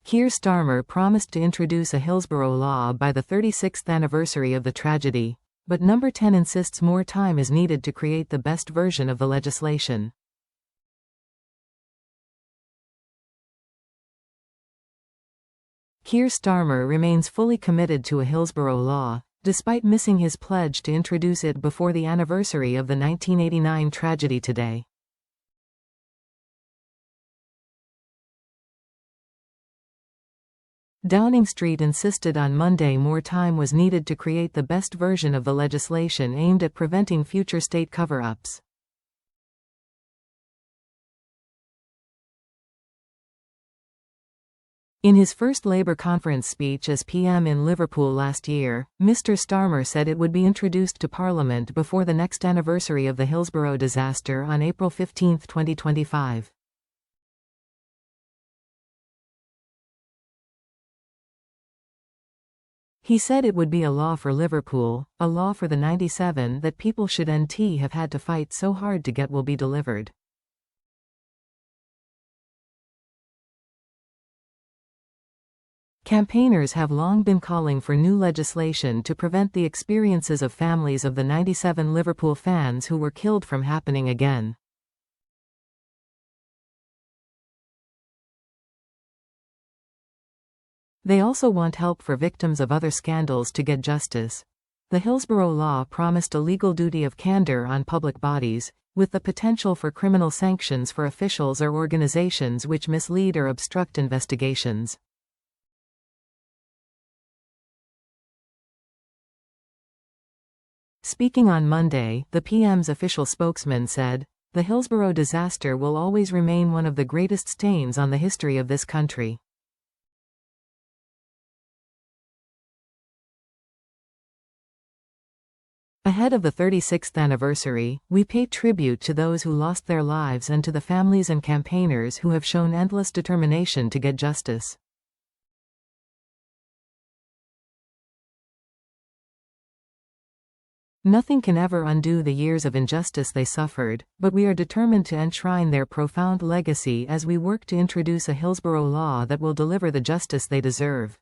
Keir Starmer promised to introduce a Hillsborough law by the 36th anniversary of the tragedy, but Number 10 insists more time is needed to create the best version of the legislation. Keir Starmer remains fully committed to a Hillsborough law, despite missing his pledge to introduce it before the anniversary of the 1989 tragedy today. Downing Street insisted on Monday more time was needed to create the best version of the legislation aimed at preventing future state cover-ups. In his first Labour conference speech as PM in Liverpool last year, Mr. Starmer said it would be introduced to Parliament before the next anniversary of the Hillsborough disaster on April 15, 2025. He said it would be a law for Liverpool, a law for the 97 that people should have had to fight so hard to get will be delivered. Campaigners have long been calling for new legislation to prevent the experiences of families of the 97 Liverpool fans who were killed from happening again. They also want help for victims of other scandals to get justice. The Hillsborough law promised a legal duty of candor on public bodies, with the potential for criminal sanctions for officials or organizations which mislead or obstruct investigations. Speaking on Monday, the PM's official spokesman said, "The Hillsborough disaster will always remain one of the greatest stains on the history of this country." Ahead of the 36th anniversary, we pay tribute to those who lost their lives and to the families and campaigners who have shown endless determination to get justice. Nothing can ever undo the years of injustice they suffered, but we are determined to enshrine their profound legacy as we work to introduce a Hillsborough law that will deliver the justice they deserve.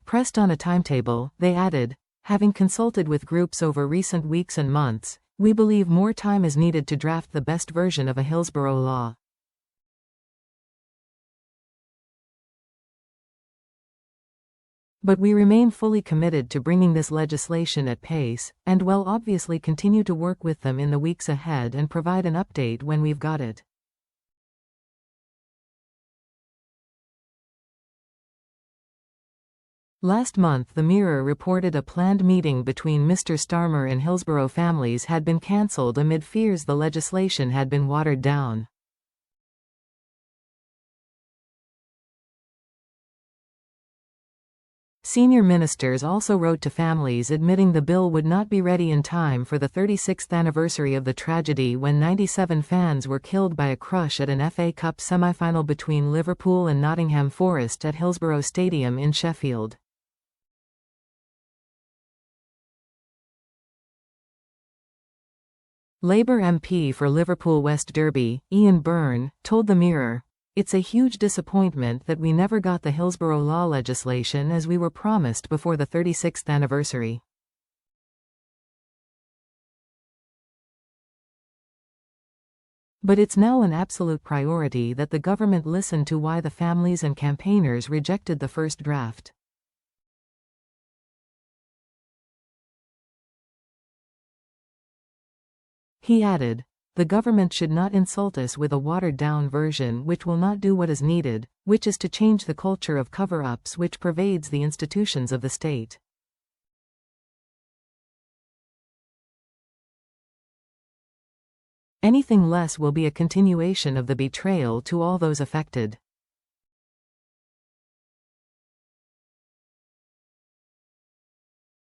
Pressed on a timetable, they added, "Having consulted with groups over recent weeks and months, we believe more time is needed to draft the best version of a Hillsborough law. But we remain fully committed to bringing this legislation at pace, and will obviously continue to work with them in the weeks ahead and provide an update when we've got it." Last month, The Mirror reported a planned meeting between Mr. Starmer and Hillsborough families had been cancelled amid fears the legislation had been watered down. Senior ministers also wrote to families admitting the bill would not be ready in time for the 36th anniversary of the tragedy when 97 fans were killed by a crush at an FA Cup semi-final between Liverpool and Nottingham Forest at Hillsborough Stadium in Sheffield. Labour MP for Liverpool West Derby, Ian Byrne, told The Mirror, "It's a huge disappointment that we never got the Hillsborough law legislation as we were promised before the 36th anniversary. But it's now an absolute priority that the government listen to why the families and campaigners rejected the first draft." He added, "The government should not insult us with a watered-down version which will not do what is needed, which is to change the culture of cover-ups which pervades the institutions of the state. Anything less will be a continuation of the betrayal to all those affected."